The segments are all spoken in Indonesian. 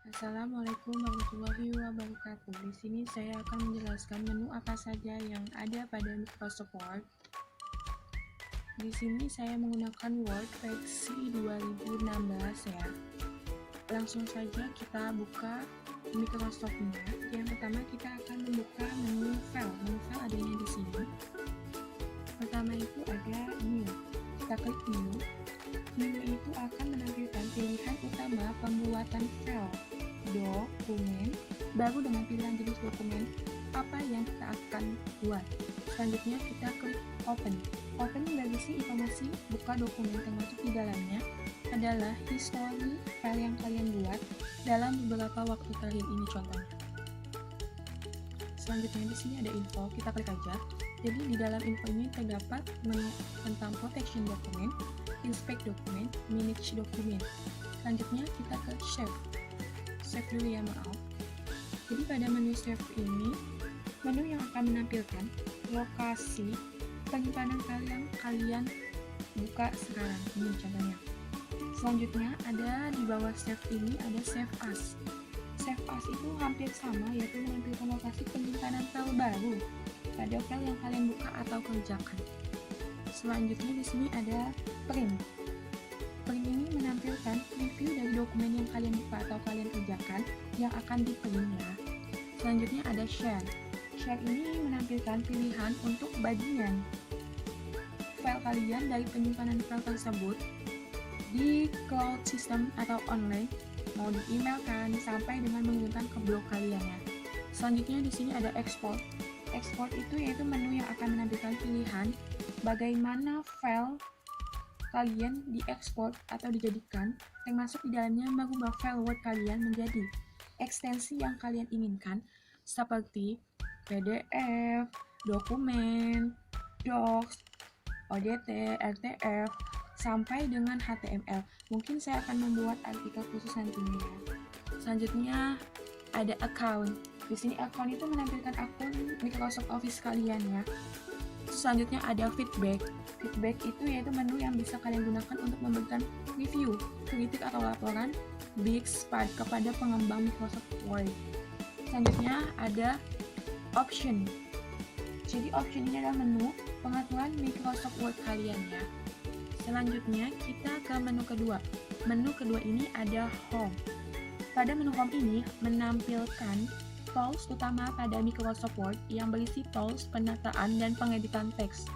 Assalamualaikum warahmatullahi wabarakatuh. Di sini saya akan menjelaskan menu apa saja yang ada pada Microsoft Word. Di sini saya menggunakan Word versi 2016 ya. Langsung saja kita buka Microsoft-nya. Yang pertama kita akan membuka menu file. Menu file adanya di sini. Pertama itu ada New. Kita klik New. New itu akan menampilkan pilihan utama pembuatan file, dokumen, baru dengan pilihan jenis dokumen apa yang kita akan buat. Selanjutnya kita klik Open. Open berisi informasi buka dokumen, termasuk di dalamnya adalah history file yang kalian buat dalam beberapa waktu terakhir ini contohnya. Selanjutnya di sini ada info, kita klik aja. Jadi di dalam info ini terdapat menu tentang protection dokumen, inspect dokumen, manage dokumen. Selanjutnya kita ke save dulu ya, maaf. Jadi pada menu save ini, menu yang akan menampilkan lokasi penyimpanan kalian buka sekarang, ini contohnya. Selanjutnya ada di bawah save ini ada save as. Save as itu hampir sama, yaitu menampilkan lokasi penyimpanan file baru pada file yang kalian buka atau kerjakan. Selanjutnya di sini ada print. Print ini menampilkan review dari dokumen yang kalian buka atau kalian kerjakan yang akan di-print ya. Selanjutnya ada share. Share ini menampilkan pilihan untuk bagian file kalian dari penyimpanan file tersebut di cloud system atau online, mau di-emailkan sampai dengan mengirimkan ke blog kalian ya. Selanjutnya di sini ada export. Export itu yaitu menu yang akan menampilkan pilihan bagaimana file kalian diekspor atau dijadikan, termasuk di dalamnya mengubah file Word kalian menjadi ekstensi yang kalian inginkan, seperti PDF, dokumen, docs, ODT, RTF, sampai dengan HTML. Mungkin saya akan membuat artikel khusus nantinya ya. Selanjutnya ada account. Di sini account itu menampilkan akun Microsoft Office kalian ya. Selanjutnya ada feedback. Feedback itu yaitu menu yang bisa kalian gunakan untuk memberikan review, kritik atau laporan kepada pengembang Microsoft Word. Selanjutnya ada option. Jadi option ini adalah menu pengaturan Microsoft Word kalian ya. Selanjutnya kita ke menu kedua. Menu kedua ini ada home. Pada menu home ini menampilkan tools utama pada Microsoft Word yang berisi tools penataan dan pengeditan teks.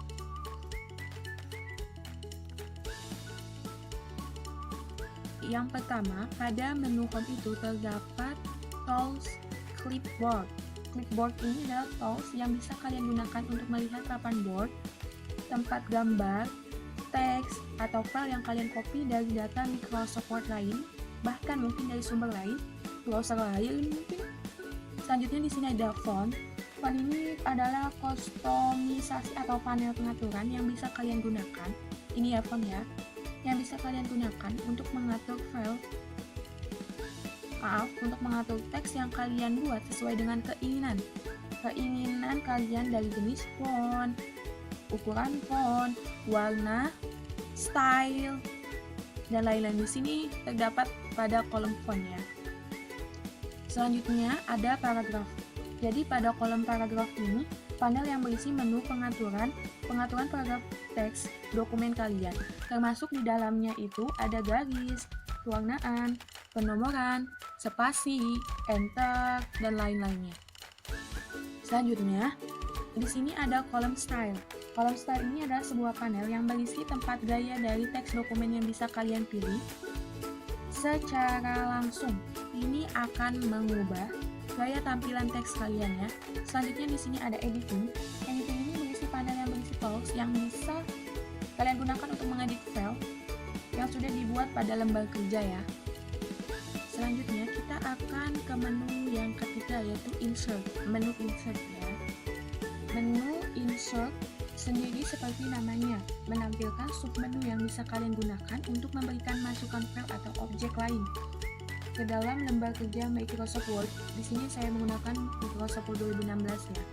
Yang pertama, pada menu home itu terdapat tools clipboard. Clipboard ini adalah tools yang bisa kalian gunakan untuk melihat papan board, tempat gambar, teks, atau file yang kalian copy dari data Microsoft Word lain, bahkan mungkin dari sumber lain, browser lain mungkin. Selanjutnya di sini ada font. Font ini adalah kustomisasi atau panel pengaturan yang bisa kalian gunakan. Ini ya font ya, yang bisa kalian gunakan untuk mengatur untuk mengatur teks yang kalian buat sesuai dengan keinginan kalian dari jenis font, ukuran font, warna, style, dan lain-lain. Di sini terdapat pada kolom font ya. Selanjutnya ada paragraf. Jadi pada kolom paragraf ini, panel yang berisi menu pengaturan paragraf teks dokumen kalian. Termasuk di dalamnya itu ada garis, pewarnaan, penomoran, spasi, enter, dan lain-lainnya. Selanjutnya, di sini ada kolom style. Kolom style ini adalah sebuah panel yang berisi tempat gaya dari teks dokumen yang bisa kalian pilih secara langsung. Ini akan mengubah gaya tampilan teks kalian ya. Selanjutnya di sini ada editing. Editing ini berisi panel yang berisi tools yang bisa kalian gunakan untuk mengedit file yang sudah dibuat pada lembar kerja ya. Selanjutnya kita akan ke menu yang ketiga, yaitu insert. Menu insert ya. Menu insert sendiri seperti namanya, menampilkan submenu yang bisa kalian gunakan untuk memberikan masukan file atau objek lain ke dalam lembar kerja Microsoft Word. Di sini saya menggunakan Microsoft Word 2016 ya.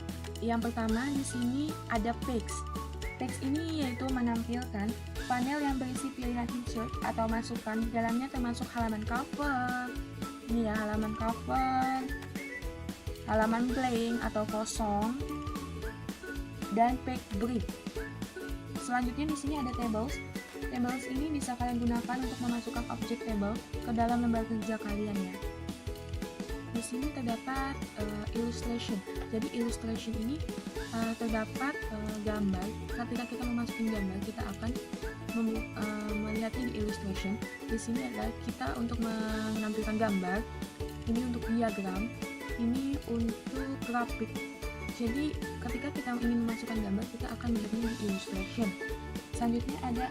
Yang pertama di sini ada text. Text ini yaitu menampilkan panel yang berisi pilihan insert atau masukan. Di dalamnya termasuk halaman cover, Ini ya, halaman cover, halaman blank atau kosong, dan page break. Selanjutnya di sini ada tables. Tables ini bisa kalian gunakan untuk memasukkan objek table ke dalam lembar kerja kalian ya. Di sini terdapat illustration. Jadi illustration ini terdapat gambar. Ketika kita memasukin gambar, kita akan melihatnya di illustration. Di sini adalah kita untuk menampilkan gambar. Ini untuk diagram. Ini untuk grafik. Jadi ketika kita ingin memasukkan gambar, kita akan melihatnya di illustration. Selanjutnya ada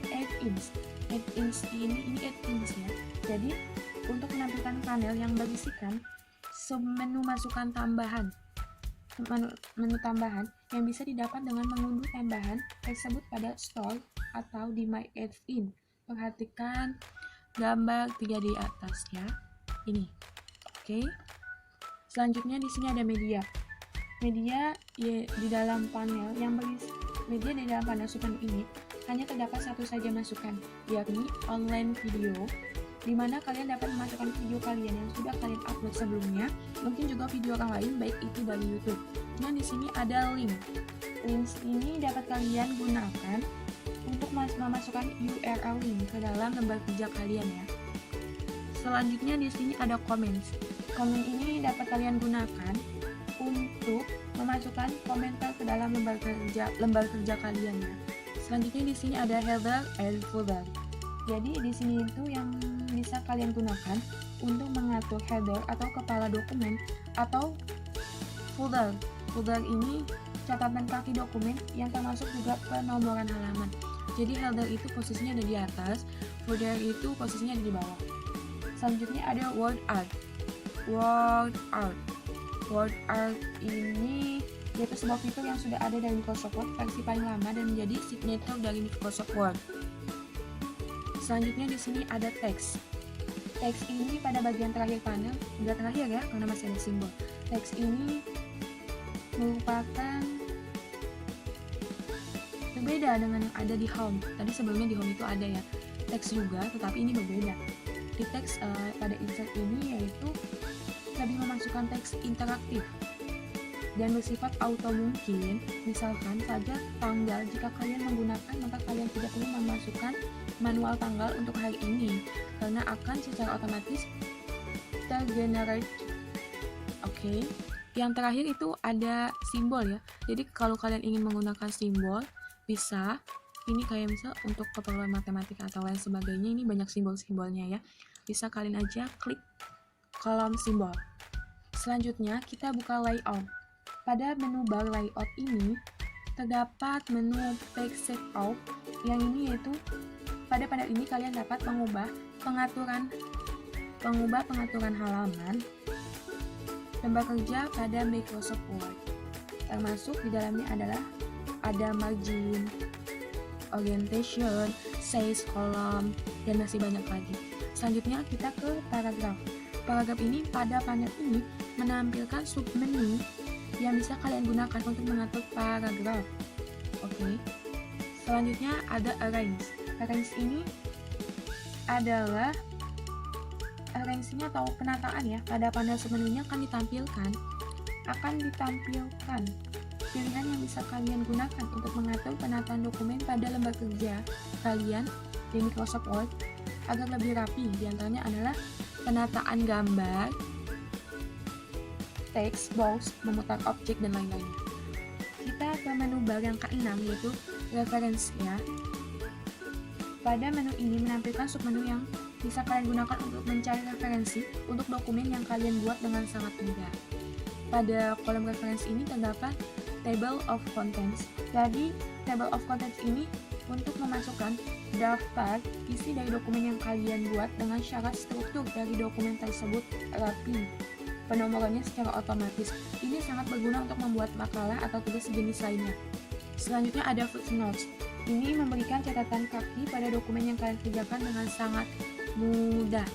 add-ins. Add-ins ini add-ins ya. Jadi untuk menampilkan panel yang berisikan submenu masukan tambahan, menu tambahan yang bisa didapat dengan mengunduh tambahan tersebut pada store atau di My Add-in. Perhatikan gambar 3 di atas ya. Ini. Oke. Selanjutnya di sini ada media. Media ya, di dalam panel yang berisi media di dalam panel submenu ini hanya terdapat satu saja masukan, yakni online video, di mana kalian dapat memasukkan video kalian yang sudah kalian upload sebelumnya, mungkin juga video orang lain, baik itu dari YouTube. Nah, di sini ada link. Links ini dapat kalian gunakan untuk memasukkan URL link ke dalam lembar kerja kalian ya. Selanjutnya di sini ada comments. Komen ini dapat kalian gunakan untuk memasukkan komentar ke dalam lembar kerja kalian ya. Selanjutnya di sini ada header and footer. Jadi di sini itu yang bisa kalian gunakan untuk mengatur header atau kepala dokumen atau footer. Footer ini catatan kaki dokumen yang termasuk juga penomoran halaman. Jadi header itu posisinya ada di atas, footer itu posisinya ada di bawah. Selanjutnya ada word art. Word art. Word art ini yaitu sebuah fitur yang sudah ada dari Microsoft Word versi paling lama dan menjadi signature dari Microsoft Word. Selanjutnya di sini ada teks. Teks ini pada bagian terakhir panel, enggak terakhir ya karena masih ada simbol. Teks ini merupakan berbeda dengan yang ada di home. Tadi sebelumnya di home itu ada ya teks juga, tetapi ini berbeda. Di teks pada insert ini yaitu lebih memasukkan teks interaktif dan bersifat auto mungkin. Misalkan saja tanggal, jika kalian menggunakan maka kalian tidak perlu memasukkan manual tanggal untuk hari ini karena akan secara otomatis tergenerate. Oke. Yang terakhir itu ada simbol ya. Jadi kalau kalian ingin menggunakan simbol bisa. Ini kayak misal untuk keperluan matematika atau lain sebagainya, ini banyak simbol-simbolnya ya. Bisa kalian aja klik kolom simbol. Selanjutnya kita buka layout. Pada menu bar layout ini terdapat menu page setup yang ini yaitu pada panel ini kalian dapat mengubah pengaturan halaman lembar kerja pada Microsoft Word. Termasuk di dalamnya adalah ada margin, orientation, size kolom, dan masih banyak lagi. Selanjutnya kita ke paragraf. Paragraf ini pada panel ini menampilkan submenu yang bisa kalian gunakan untuk mengatur paragraf. Oke. Selanjutnya ada arrange. Arrange ini adalah arrange-nya atau penataan ya. Pada panel submenunya akan ditampilkan pilihan yang bisa kalian gunakan untuk mengatur penataan dokumen pada lembar kerja kalian di Microsoft Word agar lebih rapi. Di antaranya adalah penataan gambar, teks, box, memutar objek, dan lain-lainnya. Kita ke menu bar yang ke-6 yaitu reference ya. Pada menu ini menampilkan submenu yang bisa kalian gunakan untuk mencari referensi untuk dokumen yang kalian buat dengan sangat mudah. Pada kolom referensi ini terdapat table of contents. Jadi table of contents ini untuk memasukkan daftar isi dari dokumen yang kalian buat dengan syarat struktur dari dokumen tersebut rapi. Penomorannya secara otomatis. Ini sangat berguna untuk membuat makalah atau tugas sejenis lainnya. Selanjutnya ada footnotes. Ini memberikan catatan kaki pada dokumen yang kalian kerjakan dengan sangat mudah.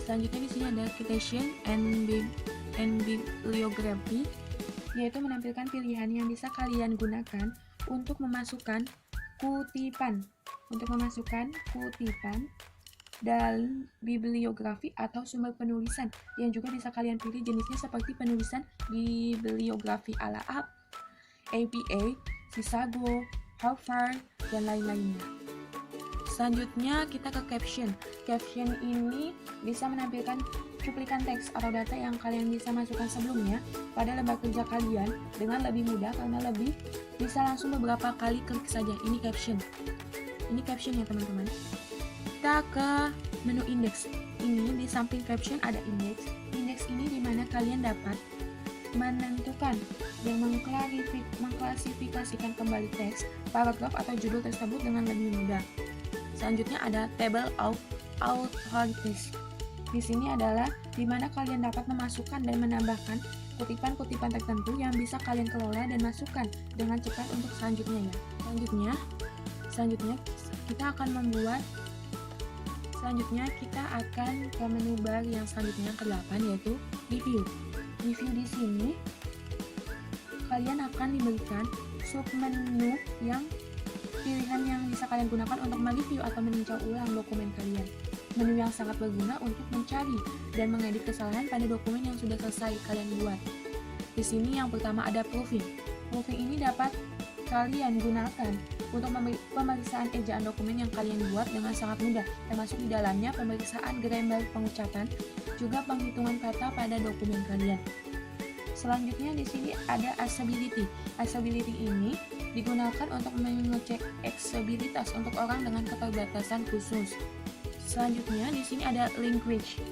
Selanjutnya di sini ada citation and bibliography, yaitu menampilkan pilihan yang bisa kalian gunakan untuk memasukkan kutipan. dan bibliografi atau sumber penulisan yang juga bisa kalian pilih jenisnya seperti penulisan bibliografi ala APA, Chicago, Harvard, dan lain-lainnya. Selanjutnya kita ke caption. Caption ini bisa menampilkan cuplikan teks atau data yang kalian bisa masukkan sebelumnya pada lembar kerja kalian dengan lebih mudah karena bisa langsung beberapa kali klik saja. Ini caption. Ini caption ya teman-teman. Kita ke menu index. Ini di samping caption ada index. Index ini dimana kalian dapat menentukan dan mengklasifikasikan kembali teks, paragraf atau judul tersebut dengan lebih mudah. Selanjutnya ada table of authorities. Di sini adalah di mana kalian dapat memasukkan dan menambahkan kutipan-kutipan tertentu yang bisa kalian kelola dan masukkan dengan cepat untuk selanjutnya ya. Selanjutnya kita akan ke menu bar yang selanjutnya ke-8 yaitu review. Review di sini kalian akan diberikan submenu yang pilihan yang bisa kalian gunakan untuk mereview atau meninjau ulang dokumen kalian. Menu yang sangat berguna untuk mencari dan mengedit kesalahan pada dokumen yang sudah selesai kalian buat. Di sini yang pertama ada proofing. Proofing ini dapat kalian gunakan untuk pemeriksaan ejaan dokumen yang kalian buat dengan sangat mudah, termasuk di dalamnya pemeriksaan grammar pengucapan, juga penghitungan kata pada dokumen kalian. Selanjutnya di sini ada accessibility. Accessibility ini digunakan untuk mengecek aksesibilitas untuk orang dengan keterbatasan khusus. Selanjutnya di sini ada language.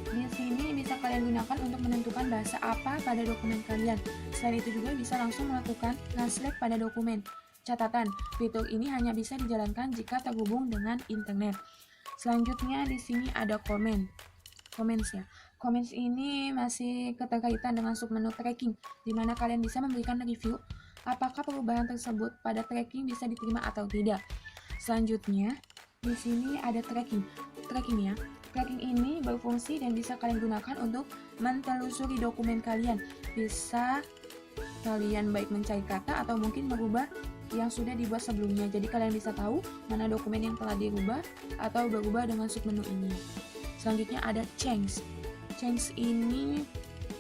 Di sini bisa kalian gunakan untuk menentukan bahasa apa pada dokumen kalian. Selain itu juga bisa langsung melakukan translate pada dokumen. Catatan, fitur ini hanya bisa dijalankan jika terhubung dengan internet. Selanjutnya di sini ada comments ya. Comments ini masih keterkaitan dengan submenu tracking, di mana kalian bisa memberikan review apakah perubahan tersebut pada tracking bisa diterima atau tidak. Selanjutnya di sini ada tracking ya. Tracking ini berfungsi dan bisa kalian gunakan untuk mentelusuri dokumen kalian. Bisa kalian baik mencari kata atau mungkin merubah yang sudah dibuat sebelumnya. Jadi kalian bisa tahu mana dokumen yang telah dirubah atau berubah dengan submenu ini. Selanjutnya ada change. Change ini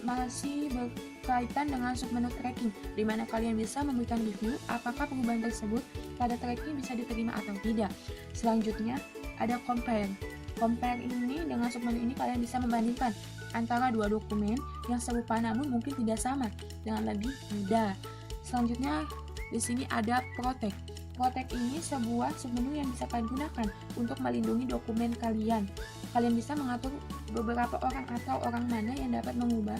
masih berkaitan dengan submenu tracking, di mana kalian bisa memberikan review apakah perubahan tersebut pada tracking bisa diterima atau tidak. Selanjutnya ada compare. Compare ini dengan submenu ini kalian bisa membandingkan antara dua dokumen yang serupa namun mungkin tidak sama dengan lebih mudah. Selanjutnya di sini ada protect. Protect ini sebuah submenu yang bisa kalian gunakan untuk melindungi dokumen kalian. Kalian bisa mengatur beberapa orang atau orang mana yang dapat mengubah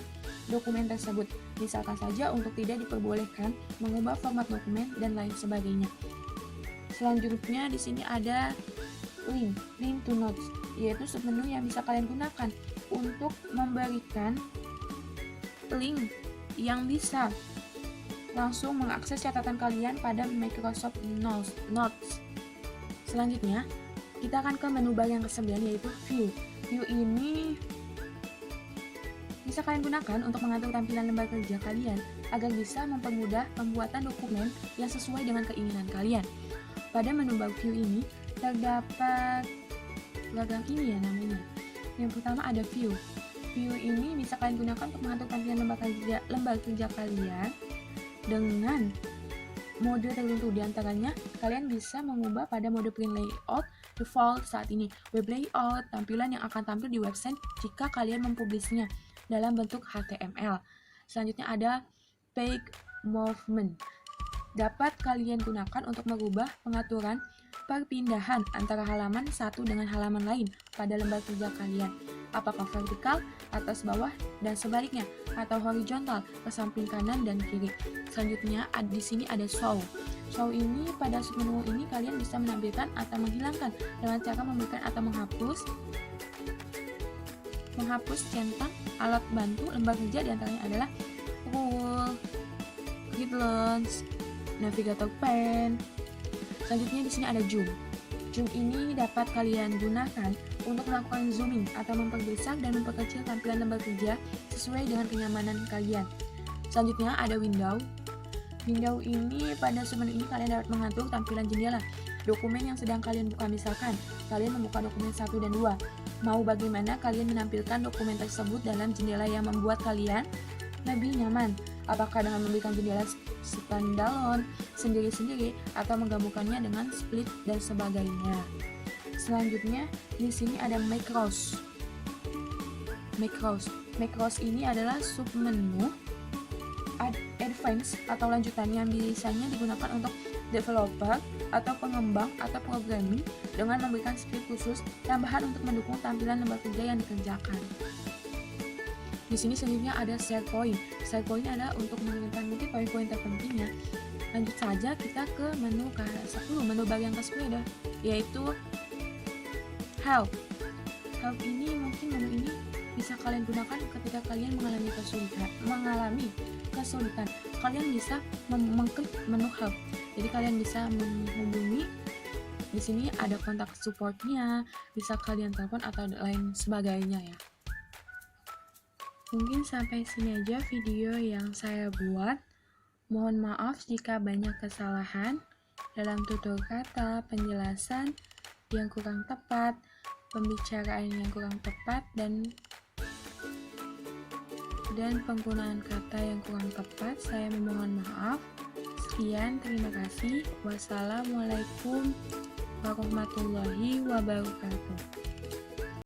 dokumen tersebut. Misalkan saja untuk tidak diperbolehkan mengubah format dokumen dan lain sebagainya. Selanjutnya di sini ada link to notes, yaitu submenu yang bisa kalian gunakan untuk memberikan link yang bisa langsung mengakses catatan kalian pada Microsoft Notes. Selanjutnya, kita akan ke menu bar yang ke-9 yaitu View. View ini bisa kalian gunakan untuk mengatur tampilan lembar kerja kalian agar bisa mempermudah pembuatan dokumen yang sesuai dengan keinginan kalian. Pada menu bar View ini terdapat gagang ini ya namanya. Yang pertama ada View. View ini bisa kalian gunakan untuk mengatur tampilan lembar kerja kalian dengan mode tertentu. Di antaranya kalian bisa mengubah pada mode print layout default saat ini, web layout, tampilan yang akan tampil di website jika kalian mempublisnya dalam bentuk HTML. Selanjutnya ada page movement. Dapat kalian gunakan untuk mengubah pengaturan perpindahan antara halaman satu dengan halaman lain pada lembar kerja kalian, apakah vertikal, atas bawah, dan sebaliknya, atau horizontal ke samping kanan dan kiri. Selanjutnya di sini ada show. Show ini pada submenu ini kalian bisa menampilkan atau menghilangkan dengan cara memberikan atau menghapus centang alat bantu lembar kerja, diantaranya adalah rule, guidelines, navigator pen. Selanjutnya di sini ada zoom. Zoom ini dapat kalian gunakan untuk melakukan zooming atau memperbesar dan memperkecil tampilan lembar kerja sesuai dengan kenyamanan kalian. Selanjutnya ada window. Window ini pada submenu ini kalian dapat mengatur tampilan jendela. dokumen yang sedang kalian buka. Misalkan, kalian membuka dokumen 1 dan 2. Mau bagaimana kalian menampilkan dokumen tersebut dalam jendela yang membuat kalian lebih nyaman? Apakah dengan memberikan jendela standalone, sendiri-sendiri, atau menggabungkannya dengan split dan sebagainya. Selanjutnya, di sini ada macros. Macros ini adalah submenu advance atau lanjutan yang biasanya digunakan untuk developer atau pengembang atau programming dengan memberikan script khusus tambahan untuk mendukung tampilan lembar kerja yang dikerjakan. Di sini selanjutnya ada share point. Share point adalah untuk mengirimkan mungkin poin-poin terpentingnya. Lanjut saja kita ke menu ke-10, menu bagian ke-10 yaitu help. Help ini mungkin menu ini bisa kalian gunakan ketika kalian mengalami kesulitan. Kalian bisa mengklik menu help. Jadi kalian bisa menghubungi. Di sini ada kontak supportnya, bisa kalian telepon atau lain sebagainya ya. Mungkin sampai sini aja video yang saya buat. Mohon maaf jika banyak kesalahan dalam tutur kata, penjelasan yang kurang tepat, pembicaraan yang kurang tepat, dan penggunaan kata yang kurang tepat. Saya memohon maaf. Sekian, terima kasih. Wassalamualaikum warahmatullahi wabarakatuh.